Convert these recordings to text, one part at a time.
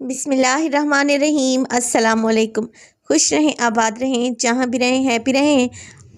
बिस्मिल्लाहिर्रहमानिर्रहीम। अस्सलाम वालेकुम। खुश रहें, आबाद रहें, जहाँ भी रहें हैप्पी रहें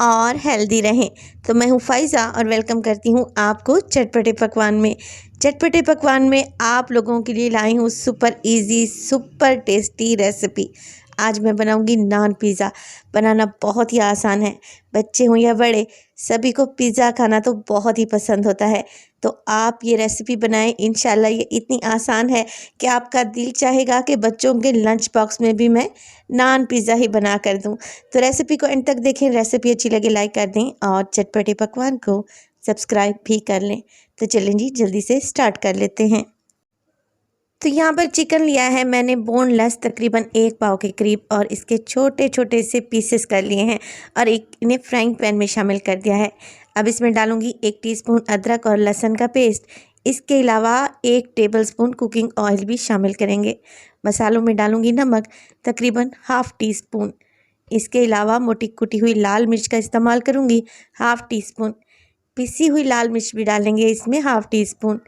और हेल्दी रहें। तो मैं हूँ फ़ाइज़ा और वेलकम करती हूँ आपको चटपटे पकवान में। चटपटे पकवान में आप लोगों के लिए लाई हूँ super easy super tasty recipe. आज मैं बनाऊंगी नान पिज़्ज़ा। बनाना बहुत ही आसान है, बच्चे हों या बड़े सभी को पिज़्ज़ा खाना तो बहुत ही पसंद होता है। तो आप ये रेसिपी बनाएं, इंशाल्लाह ये इतनी आसान है कि आपका दिल चाहेगा कि बच्चों के लंच बॉक्स में भी मैं नान पिज़्ज़ा ही बना कर दूं। तो रेसिपी को एंड तक देखें, रेसिपी अच्छी लगे लाइक कर दें और चटपटे पकवान को सब्सक्राइब भी कर लें। तो चलें जी, जल्दी से स्टार्ट कर लेते हैं। तो यहाँ पर चिकन लिया है मैंने बोनलेस, तकरीबन 1 पाव के करीब, और इसके छोटे छोटे से पीसेस कर लिए हैं और इन्हें फ्राइंग पैन में शामिल कर दिया है। अब इसमें डालूंगी 1 टीस्पून अदरक और लहसुन का पेस्ट। इसके अलावा 1 टेबलस्पून कुकिंग ऑयल भी शामिल करेंगे। मसालों में डालूंगी नमक, तकरीबन ½ टीस्पून। इसके अलावा मोटी कुटी हुई लाल मिर्च का इस्तेमाल करूँगी, ½ टीस्पून। पिसी हुई लाल मिर्च भी डालेंगे इसमें, ½ टीस्पून।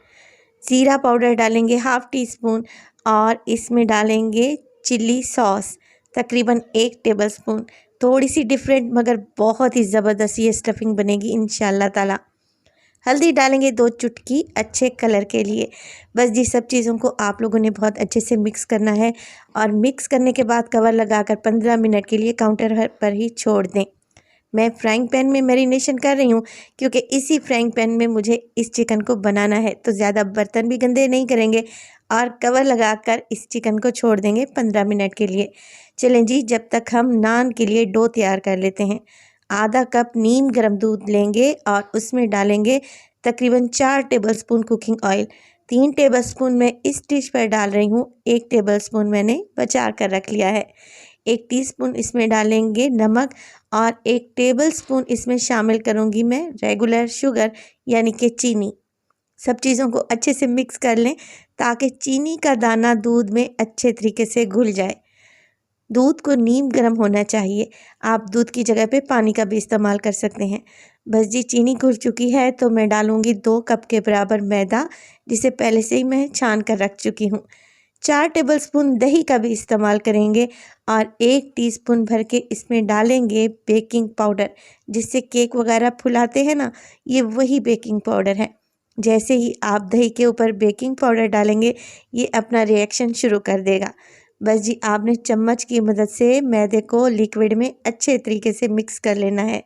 ज़ीरा पाउडर डालेंगे ½ टीस्पून और इसमें डालेंगे चिल्ली सॉस, तकरीबन 1 टेबलस्पून। थोड़ी सी डिफरेंट मगर बहुत ही ज़बरदस्त ये स्टफिंग बनेगी इंशाल्लाह ताला। हल्दी डालेंगे 2 चुटकी अच्छे कलर के लिए। बस जी सब चीज़ों को आप लोगों ने बहुत अच्छे से मिक्स करना है और मिक्स करने के बाद कवर लगाकर 15 मिनट के लिए काउंटर पर ही छोड़ दें। मैं फ्राइंग पैन में मैरिनेशन कर रही हूँ क्योंकि इसी फ्राइंग पैन में मुझे इस चिकन को बनाना है, तो ज़्यादा बर्तन भी गंदे नहीं करेंगे और कवर लगाकर इस चिकन को छोड़ देंगे 15 मिनट के लिए। चलें जी, जब तक हम नान के लिए डो तैयार कर लेते हैं। आधा कप नीम गर्म दूध लेंगे और उसमें डालेंगे तकरीबन 4 टेबलस्पून कुकिंग ऑयल। 3 टेबलस्पून मैं इस डिश पर डाल रही हूँ, 1 टेबलस्पून मैंने बचा कर रख लिया है। 1 टीस्पून इसमें डालेंगे नमक और 1 टेबलस्पून इसमें शामिल करूँगी मैं रेगुलर शुगर यानी कि चीनी। सब चीज़ों को अच्छे से मिक्स कर लें ताकि चीनी का दाना दूध में अच्छे तरीके से घुल जाए। दूध को नीम गर्म होना चाहिए, आप दूध की जगह पे पानी का भी इस्तेमाल कर सकते हैं। बस जी चीनी घुल चुकी है तो मैं डालूँगी 2 कप के बराबर मैदा, जिसे पहले से ही मैं छान कर रख चुकी हूँ। 4 टेबलस्पून दही का भी इस्तेमाल करेंगे और 1 टीस्पून भर के इसमें डालेंगे बेकिंग पाउडर, जिससे केक वगैरह फुलाते हैं ना, ये वही बेकिंग पाउडर है। जैसे ही आप दही के ऊपर बेकिंग पाउडर डालेंगे ये अपना रिएक्शन शुरू कर देगा। बस जी आपने चम्मच की मदद से मैदे को लिक्विड में अच्छे तरीके से मिक्स कर लेना है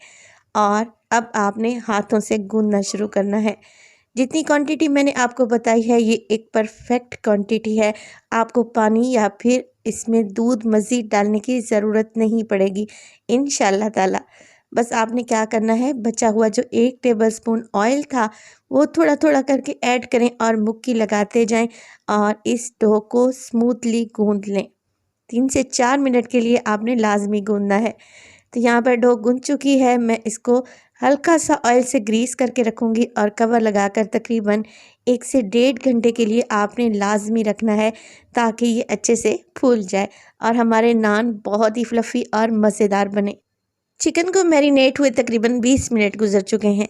और अब आपने हाथों से गूंदना शुरू करना है। जितनी क्वांटिटी मैंने आपको बताई है ये एक परफेक्ट क्वांटिटी है। आपको पानी या फिर इसमें दूध मज़ीद डालने की ज़रूरत नहीं पड़ेगी इंशाल्लाह ताला। बस आपने क्या करना है, बचा हुआ जो 1 टेबलस्पून ऑयल था वो थोड़ा थोड़ा करके ऐड करें और मुक्की लगाते जाएं और इस डो को स्मूथली गूंद लें। 3 से 4 मिनट के लिए आपने लाजमी गूंदना है। तो यहाँ पर डो गूंद चुकी है, मैं इसको हल्का सा ऑयल से ग्रीस करके रखूँगी और कवर लगाकर तकरीबन 1 से 1.5 घंटे के लिए आपने लाजमी रखना है ताकि ये अच्छे से फूल जाए और हमारे नान बहुत ही फ्लफ़ी और मज़ेदार बने। चिकन को मैरिनेट हुए तकरीबन 20 मिनट गुजर चुके हैं।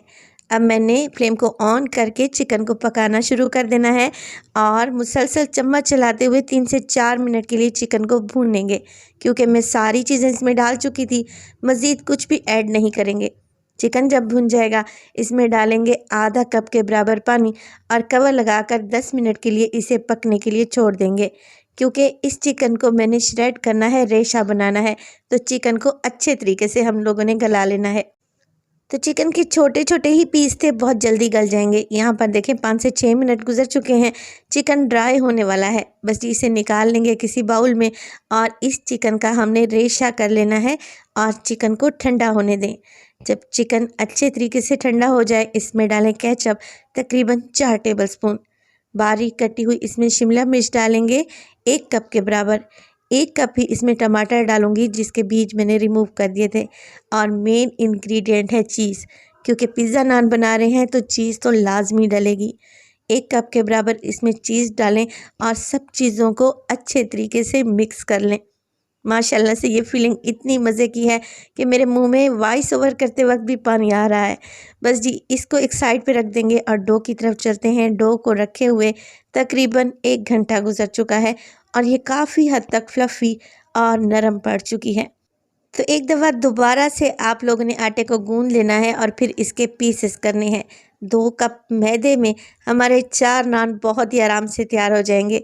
अब मैंने फ्लेम को ऑन करके चिकन को पकाना शुरू कर देना है और मुसलसल चम्मच चलाते हुए 3 से 4 मिनट के लिए चिकन को भूनेंगे, क्योंकि मैं सारी चीज़ें इसमें डाल चुकी थी, मज़ीद कुछ भी ऐड नहीं करेंगे। चिकन जब भुन जाएगा इसमें डालेंगे आधा कप के बराबर पानी और कवर लगाकर 10 मिनट के लिए इसे पकने के लिए छोड़ देंगे, क्योंकि इस चिकन को मैंने श्रेड करना है, रेशा बनाना है, तो चिकन को अच्छे तरीके से हम लोगों ने गला लेना है। तो चिकन के छोटे छोटे ही पीस थे, बहुत जल्दी गल जाएंगे। यहाँ पर देखें 5 से 6 मिनट गुजर चुके हैं, चिकन ड्राई होने वाला है। बस जी इसे निकाल लेंगे किसी बाउल में और इस चिकन का हमने रेशा कर लेना है और चिकन को ठंडा होने दें। जब चिकन अच्छे तरीके से ठंडा हो जाए इसमें डालें केचप, तकरीबन 4 टेबलस्पून। बारीक कटी हुई इसमें शिमला मिर्च डालेंगे 1 कप के बराबर। 1 कप ही इसमें टमाटर डालूंगी जिसके बीज मैंने रिमूव कर दिए थे। और मेन इंग्रेडिएंट है चीज़, क्योंकि पिज़्ज़ा नान बना रहे हैं तो चीज़ तो लाजमी डलेगी। 1 कप के बराबर इसमें चीज़ डालें और सब चीज़ों को अच्छे तरीके से मिक्स कर लें। माशाल्लाह से ये फीलिंग इतनी मज़े की है कि मेरे मुंह में वॉइस ओवर करते वक्त भी पानी आ रहा है। बस जी इसको एक साइड पे रख देंगे और डो की तरफ चलते हैं। डो को रखे हुए तकरीबन 1 घंटा गुजर चुका है और ये काफ़ी हद तक फ्लफ़ी और नरम पड़ चुकी है। तो एक दफ़ा दोबारा से आप लोगों ने आटे को गूंद लेना है और फिर इसके पीसेस करने हैं। 2 कप मैदे में हमारे 4 नान बहुत ही आराम से तैयार हो जाएंगे।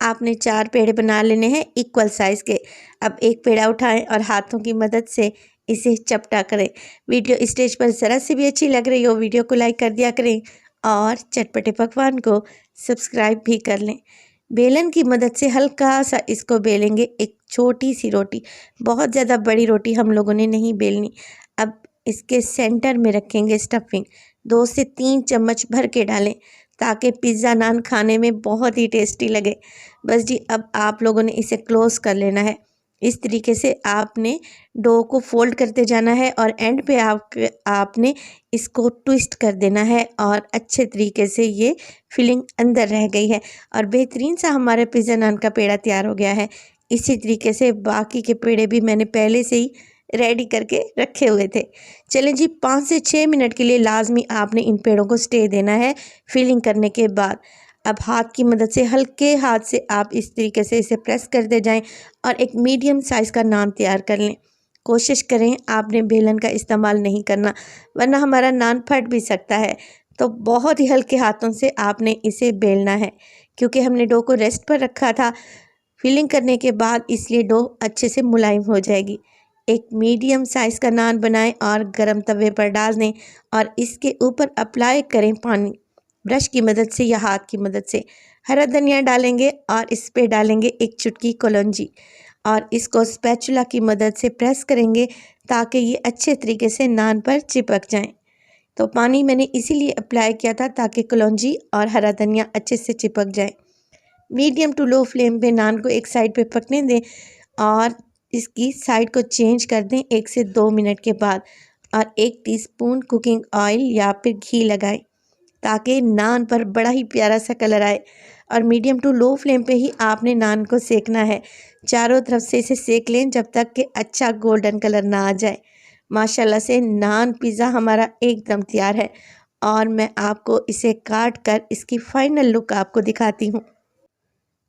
आपने 4 पेड़े बना लेने हैं इक्वल साइज़ के। अब एक पेड़ा उठाएं और हाथों की मदद से इसे चपटा करें। वीडियो स्टेज पर ज़रा सी भी अच्छी लग रही हो वीडियो को लाइक कर दिया करें और चटपटे पकवान को सब्सक्राइब भी कर लें। बेलन की मदद से हल्का सा इसको बेलेंगे, एक छोटी सी रोटी, बहुत ज़्यादा बड़ी रोटी हम लोगों ने नहीं बेलनी। अब इसके सेंटर में रखेंगे स्टफिंग, 2 से 3 चम्मच भर के डालें ताकि पिज़्ज़ा नान खाने में बहुत ही टेस्टी लगे। बस जी, अब आप लोगों ने इसे क्लोज़ कर लेना है। इस तरीके से आपने डो को फोल्ड करते जाना है और एंड पे आपने इसको ट्विस्ट कर देना है और अच्छे तरीके से ये फिलिंग अंदर रह गई है और बेहतरीन सा हमारे पिज़्ज़ा नान का पेड़ा तैयार हो गया है। इसी तरीके से बाकी के पेड़े भी मैंने पहले से ही रेडी करके रखे हुए थे। चलें जी, 5 से 6 मिनट के लिए लाजमी आपने इन पेड़ों को स्टे देना है फिलिंग करने के बाद। अब हाथ की मदद से हल्के हाथ से आप इस तरीके से इसे प्रेस करते जाएं और एक मीडियम साइज़ का नान तैयार कर लें। कोशिश करें आपने बेलन का इस्तेमाल नहीं करना, वरना हमारा नान फट भी सकता है। तो बहुत ही हल्के हाथों से आपने इसे बेलना है, क्योंकि हमने डो को रेस्ट पर रखा था फिलिंग करने के बाद, इसलिए डो अच्छे से मुलायम हो जाएगी। एक मीडियम साइज़ का नान बनाएं और गरम तवे पर डाल दें और इसके ऊपर अप्लाई करें पानी, ब्रश की मदद से या हाथ की मदद से। हरा धनिया डालेंगे और इस पे डालेंगे एक चुटकी कलौंजी और इसको स्पैचुला की मदद से प्रेस करेंगे ताकि ये अच्छे तरीके से नान पर चिपक जाएं। तो पानी मैंने इसीलिए अप्लाई किया था ताकि कलौंजी और हरा धनिया अच्छे से चिपक जाए। मीडियम टू लो फ्लेम पे नान को एक साइड पे पकने दें और इसकी साइड को चेंज कर दें 1 से 2 मिनट के बाद और 1 टीस्पून कुकिंग ऑयल या फिर घी लगाएं ताकि नान पर बड़ा ही प्यारा सा कलर आए। और मीडियम टू लो फ्लेम पे ही आपने नान को सेकना है। चारों तरफ से इसे सेक लें जब तक कि अच्छा गोल्डन कलर ना आ जाए। माशाल्लाह से नान पिज़्ज़ा हमारा एकदम तैयार है और मैं आपको इसे काट कर इसकी फाइनल लुक आपको दिखाती हूँ।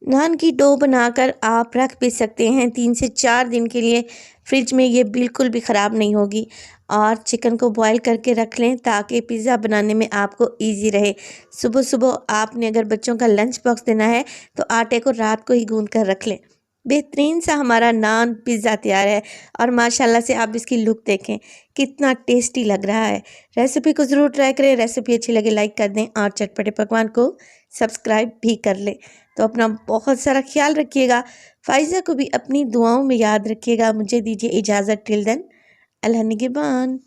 नान की डो बनाकर आप रख भी सकते हैं 3 से 4 दिन के लिए फ्रिज में, ये बिल्कुल भी ख़राब नहीं होगी। और चिकन को बॉईल करके रख लें ताकि पिज़्ज़ा बनाने में आपको इजी रहे। सुबह सुबह आपने अगर बच्चों का लंच बॉक्स देना है तो आटे को रात को ही गूंद कर रख लें। बेहतरीन सा हमारा नान पिज़्ज़ा तैयार है और माशाल्लाह से आप इसकी लुक देखें कितना टेस्टी लग रहा है। रेसिपी को ज़रूर ट्राई करें। रेसिपी अच्छी लगे लाइक कर दें और चटपटे पकवान को सब्सक्राइब भी कर लें। तो अपना बहुत सारा ख्याल रखिएगा। फ़ाइज़ा को भी अपनी दुआओं में याद रखिएगा। मुझे दीजिए इजाज़त। टिल देन, अल्लाह निगहबान।